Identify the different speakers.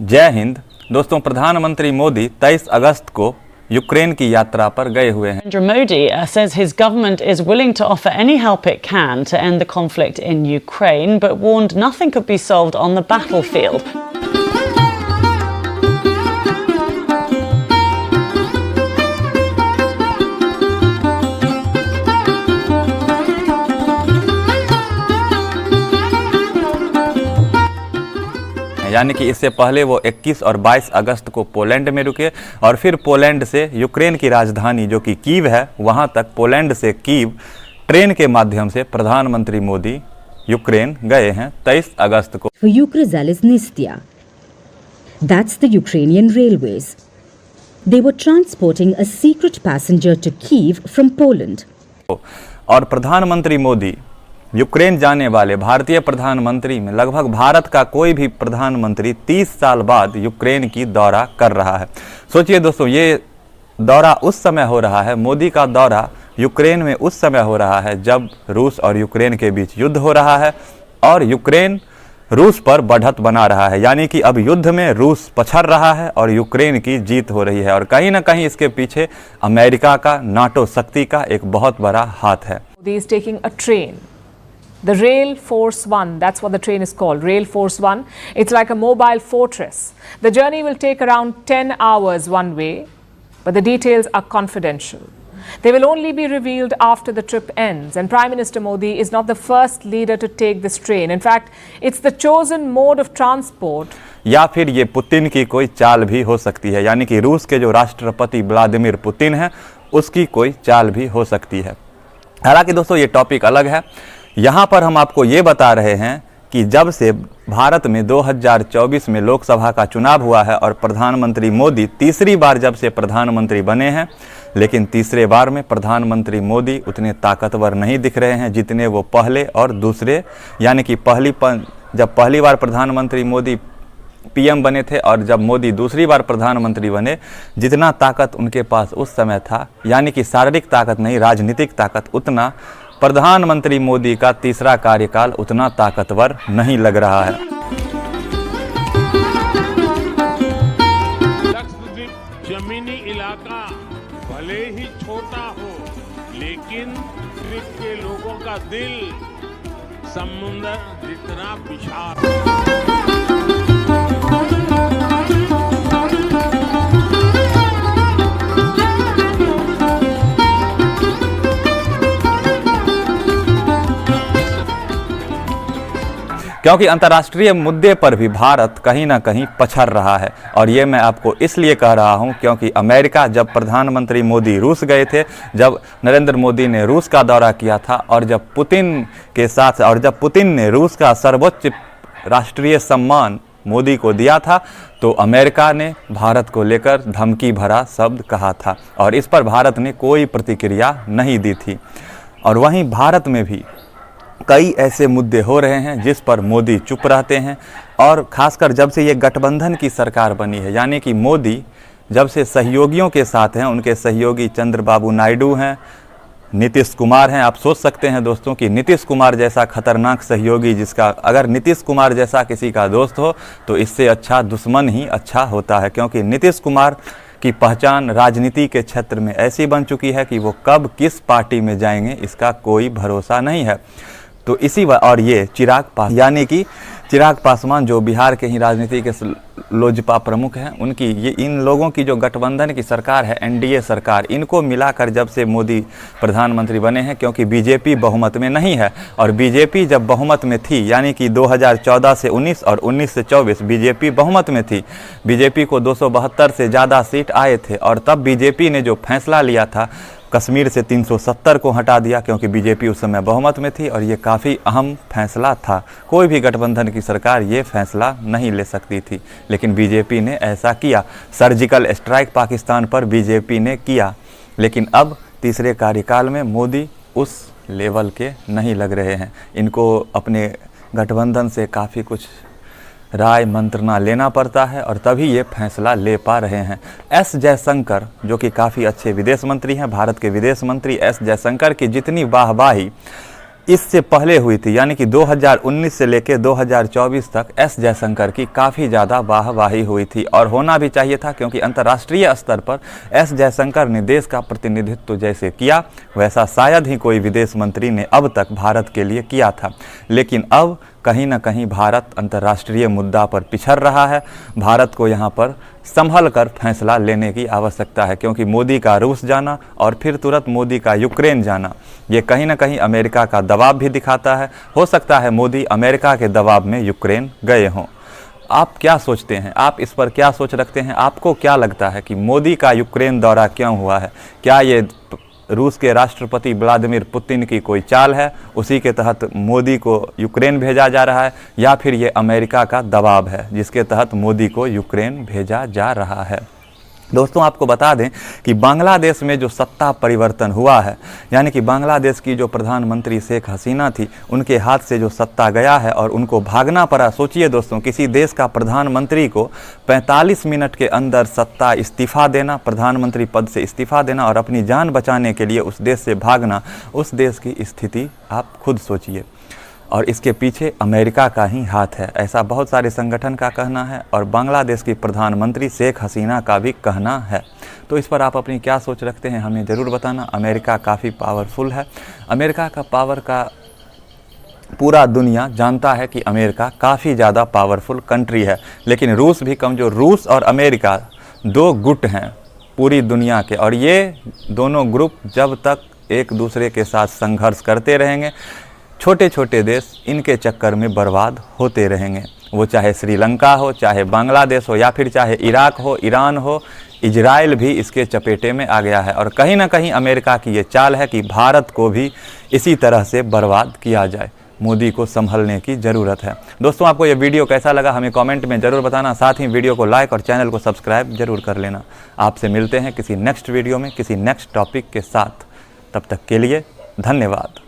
Speaker 1: जय हिंद। दोस्तों, प्रधानमंत्री मोदी 23 अगस्त को यूक्रेन की यात्रा पर गए हुए हैं।
Speaker 2: Narendra Modi says his government is willing to offer any help it can to end the conflict in Ukraine, but warned nothing could be solved on the battlefield.
Speaker 1: यानी कि इससे पहले वो 21 और 22 अगस्त को पोलैंड में रुके और फिर पोलैंड से यूक्रेन की राजधानी जो कि कीव है वहां तक पोलैंड से कीव ट्रेन के माध्यम से प्रधानमंत्री मोदी यूक्रेन गए हैं 23 अगस्त को।
Speaker 3: For Ukrzaliznytsia, that's the Ukrainian railways. They were transporting a secret passenger to Kyiv from Poland.
Speaker 1: और प्रधानमंत्री मोदी यूक्रेन जाने वाले भारतीय प्रधानमंत्री में लगभग भारत का कोई भी प्रधानमंत्री 30 साल बाद यूक्रेन की दौरा कर रहा है। सोचिए दोस्तों, ये दौरा उस समय हो रहा है, मोदी का दौरा यूक्रेन में उस समय हो रहा है जब रूस और यूक्रेन के बीच युद्ध हो रहा है और यूक्रेन रूस पर बढ़त बना रहा है। यानी कि अब युद्ध में रूस पछड़ रहा है और यूक्रेन की जीत हो रही है और कहीं ना कहीं इसके पीछे अमेरिका का, नाटो शक्ति का एक बहुत बड़ा हाथ है।
Speaker 4: The Rail Force One, that's what the train is called, Rail Force One. It's like a mobile fortress. The journey will take around 10 hours one way, but the details are confidential. They will only be revealed after the trip ends. And Prime Minister Modi is not the first leader to take this train. In fact, it's the chosen mode of transport.
Speaker 1: या फिर ये Putin की कोई चाल भी हो सकती है, यानी कि रूस के जो राष्ट्रपति व्लादिमीर पुतिन है उसकी कोई चाल भी हो सकती है। हालांकि दोस्तों ये टॉपिक अलग है। यहाँ पर हम आपको ये बता रहे हैं कि जब से भारत में 2024 में लोकसभा का चुनाव हुआ है और प्रधानमंत्री मोदी तीसरी बार जब से प्रधानमंत्री बने हैं, लेकिन तीसरे बार में प्रधानमंत्री मोदी उतने ताकतवर नहीं दिख रहे हैं जितने वो पहले और दूसरे, यानी कि जब पहली बार प्रधानमंत्री मोदी पीएम बने थे और जब मोदी दूसरी बार प्रधानमंत्री बने, जितना ताकत उनके पास उस समय था, यानी कि शारीरिक ताकत नहीं राजनीतिक ताकत, उतना प्रधानमंत्री मोदी का तीसरा कार्यकाल उतना ताकतवर नहीं लग रहा है।
Speaker 5: लक्षद्वीप जमीनी इलाका भले ही छोटा हो, लेकिन द्वीप के लोगों का दिल समुद्र जितना विशाल।
Speaker 1: क्योंकि अंतर्राष्ट्रीय मुद्दे पर भी भारत कहीं ना कहीं पछड़ रहा है और ये मैं आपको इसलिए कह रहा हूं क्योंकि अमेरिका जब प्रधानमंत्री मोदी रूस गए थे, जब नरेंद्र मोदी ने रूस का दौरा किया था और जब पुतिन ने रूस का सर्वोच्च राष्ट्रीय सम्मान मोदी को दिया था, तो अमेरिका ने भारत को लेकर धमकी भरा शब्द कहा था और इस पर भारत ने कोई प्रतिक्रिया नहीं दी थी। और वहीं भारत में भी कई ऐसे मुद्दे हो रहे हैं जिस पर मोदी चुप रहते हैं और खासकर जब से ये गठबंधन की सरकार बनी है, यानी कि मोदी जब से सहयोगियों के साथ हैं, उनके सहयोगी चंद्रबाबू नायडू हैं, नीतीश कुमार हैं। आप सोच सकते हैं दोस्तों कि नीतीश कुमार जैसा खतरनाक सहयोगी, जिसका अगर नीतीश कुमार जैसा किसी का दोस्त हो तो इससे अच्छा दुश्मन ही अच्छा होता है, क्योंकि नीतीश कुमार की पहचान राजनीति के क्षेत्र में ऐसी बन चुकी है कि वो कब किस पार्टी में जाएंगे इसका कोई भरोसा नहीं है। तो इसी और ये चिराग पासवान जो बिहार के ही राजनीति के लोजपा प्रमुख हैं, इन लोगों की जो गठबंधन की सरकार है, एनडीए सरकार, इनको मिलाकर जब से मोदी प्रधानमंत्री बने हैं, क्योंकि बीजेपी बहुमत में नहीं है और बीजेपी जब बहुमत में थी, यानी कि 2014 से 19 और 19 से 24 बीजेपी बहुमत में थी, बीजेपी को 272 से ज़्यादा सीट आए थे और तब बीजेपी ने जो फैसला लिया था कश्मीर से 370 को हटा दिया, क्योंकि बीजेपी उस समय बहुमत में थी और ये काफ़ी अहम फैसला था। कोई भी गठबंधन की सरकार ये फैसला नहीं ले सकती थी, लेकिन बीजेपी ने ऐसा किया। सर्जिकल स्ट्राइक पाकिस्तान पर बीजेपी ने किया, लेकिन अब तीसरे कार्यकाल में मोदी उस लेवल के नहीं लग रहे हैं। इनको अपने गठबंधन से काफ़ी कुछ राय मंत्रणा लेना पड़ता है और तभी ये फैसला ले पा रहे हैं। एस जयशंकर जो कि काफ़ी अच्छे विदेश मंत्री हैं, भारत के विदेश मंत्री एस जयशंकर की जितनी वाहवाही इससे पहले हुई थी, यानी कि 2019 से लेकर 2024 तक एस जयशंकर की काफ़ी ज़्यादा वाहवाही हुई थी और होना भी चाहिए था, क्योंकि अंतर्राष्ट्रीय स्तर पर एस जयशंकर ने देश का प्रतिनिधित्व जैसे किया वैसा शायद ही कोई विदेश मंत्री ने अब तक भारत के लिए किया था। लेकिन अब कहीं ना कहीं भारत अंतर्राष्ट्रीय मुद्दा पर पिछड़ रहा है। भारत को यहाँ पर संभल कर फैसला लेने की आवश्यकता है, क्योंकि मोदी का रूस जाना और फिर तुरंत मोदी का यूक्रेन जाना ये कहीं ना कहीं अमेरिका का दबाव भी दिखाता है। हो सकता है मोदी अमेरिका के दबाव में यूक्रेन गए हों। आप क्या सोचते हैं? आप इस पर क्या सोच रखते हैं? आपको क्या लगता है कि मोदी का यूक्रेन दौरा क्यों हुआ है? क्या ये रूस के राष्ट्रपति व्लादिमीर पुतिन की कोई चाल है, उसी के तहत मोदी को यूक्रेन भेजा जा रहा है, या फिर ये अमेरिका का दबाव है जिसके तहत मोदी को यूक्रेन भेजा जा रहा है? दोस्तों, आपको बता दें कि बांग्लादेश में जो सत्ता परिवर्तन हुआ है, यानी कि बांग्लादेश की जो प्रधानमंत्री शेख हसीना थी, उनके हाथ से जो सत्ता गया है और उनको भागना पड़ा। सोचिए दोस्तों, किसी देश का प्रधानमंत्री को 45 मिनट के अंदर सत्ता इस्तीफ़ा देना, प्रधानमंत्री पद से इस्तीफ़ा देना और अपनी जान बचाने के लिए उस देश से भागना, उस देश की स्थिति आप खुद सोचिए। और इसके पीछे अमेरिका का ही हाथ है, ऐसा बहुत सारे संगठन का कहना है और बांग्लादेश की प्रधानमंत्री शेख हसीना का भी कहना है। तो इस पर आप अपनी क्या सोच रखते हैं, हमें ज़रूर बताना। अमेरिका काफ़ी पावरफुल है। अमेरिका का पावर का पूरा दुनिया जानता है कि अमेरिका काफ़ी ज़्यादा पावरफुल कंट्री है, लेकिन रूस भी कमज़ोर। रूस और अमेरिका दो गुट हैं पूरी दुनिया के, और ये दोनों ग्रुप जब तक एक दूसरे के साथ संघर्ष करते रहेंगे, छोटे छोटे देश इनके चक्कर में बर्बाद होते रहेंगे। वो चाहे श्रीलंका हो, चाहे बांग्लादेश हो, या फिर चाहे इराक हो, ईरान हो, इजराइल भी इसके चपेटे में आ गया है। और कहीं ना कहीं अमेरिका की ये चाल है कि भारत को भी इसी तरह से बर्बाद किया जाए। मोदी को संभलने की ज़रूरत है। दोस्तों, आपको ये वीडियो कैसा लगा हमें कमेंट में ज़रूर बताना। साथ ही वीडियो को लाइक और चैनल को सब्सक्राइब जरूर कर लेना। आपसे मिलते हैं किसी नेक्स्ट वीडियो में किसी नेक्स्ट टॉपिक के साथ। तब तक के लिए धन्यवाद।